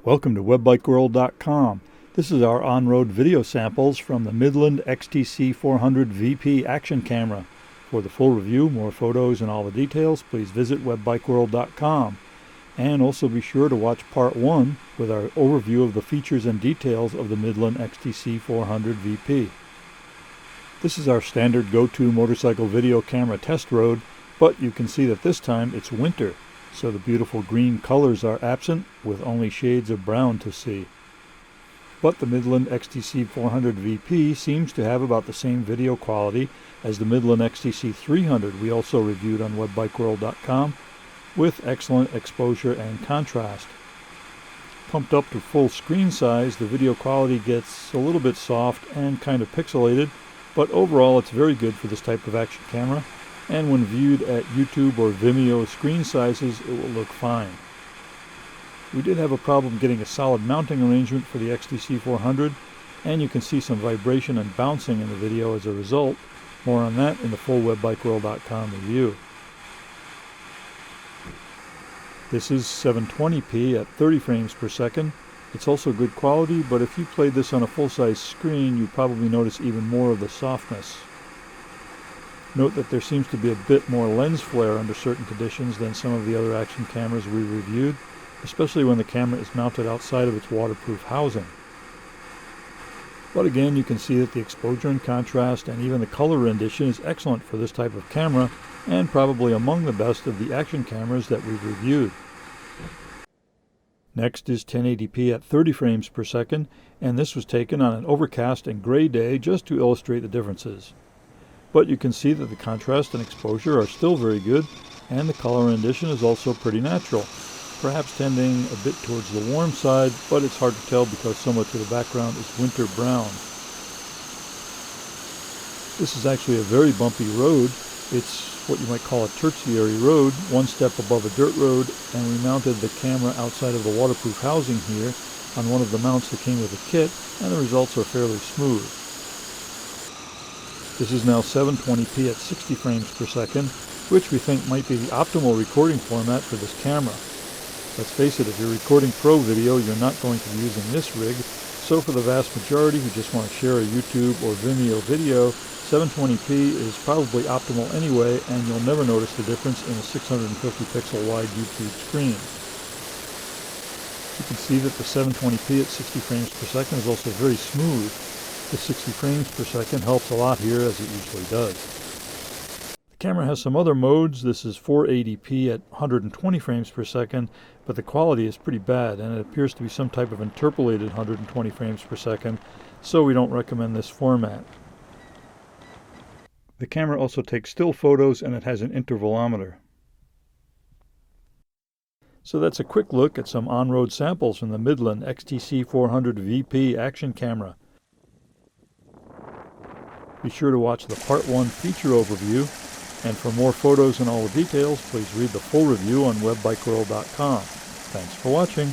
Welcome to webbikeworld.com. This is our on-road video samples from the Midland XTC400VP action camera. For the full review, more photos, and all the details, please visit webbikeworld.com. And also be sure to watch part 1 with our overview of the features and details of the Midland XTC400VP. This is our standard go-to motorcycle video camera test road, but you can see that this time it's winter, so the beautiful green colors are absent with only shades of brown to see. But the Midland XTC400VP seems to have about the same video quality as the Midland XTC300 we also reviewed on webbikeworld.com, with excellent exposure and contrast. Pumped up to full screen size, the video quality gets a little bit soft and kind of pixelated, but overall it's very good for this type of action camera, and when viewed at YouTube or Vimeo screen sizes, it will look fine. We did have a problem getting a solid mounting arrangement for the XTC400, and you can see some vibration and bouncing in the video as a result. More on that in the full webbikeworld.com review. This is 720p at 30 frames per second. It's also good quality, but if you played this on a full-size screen, you'd probably notice even more of the softness. Note that there seems to be a bit more lens flare under certain conditions than some of the other action cameras we reviewed, especially when the camera is mounted outside of its waterproof housing. But again, you can see that the exposure and contrast and even the color rendition is excellent for this type of camera, and probably among the best of the action cameras that we've reviewed. Next is 1080p at 30 frames per second, and this was taken on an overcast and gray day just to illustrate the differences. But you can see that the contrast and exposure are still very good, and the color rendition is also pretty natural, perhaps tending a bit towards the warm side, but it's hard to tell because so much of the background is winter brown. This is actually a very bumpy road. It's what you might call a tertiary road, one step above a dirt road, and we mounted the camera outside of the waterproof housing here on one of the mounts that came with the kit, and the results are fairly smooth. This is now 720p at 60 frames per second, which we think might be the optimal recording format for this camera. Let's face it, if you're recording pro video, you're not going to be using this rig, so for the vast majority who just want to share a YouTube or Vimeo video, 720p is probably optimal anyway, and you'll never notice the difference in a 650 pixel wide YouTube screen. You can see that the 720p at 60 frames per second is also very smooth. The 60 frames per second helps a lot here, as it usually does. The camera has some other modes. This is 480p at 120 frames per second, but the quality is pretty bad, and it appears to be some type of interpolated 120 frames per second, so we don't recommend this format. The camera also takes still photos, and it has an intervalometer. So that's a quick look at some on-road samples from the Midland XTC400VP action camera. Be sure to watch the Part 1 feature overview, and for more photos and all the details, please read the full review on webbikeworld.com. Thanks for watching.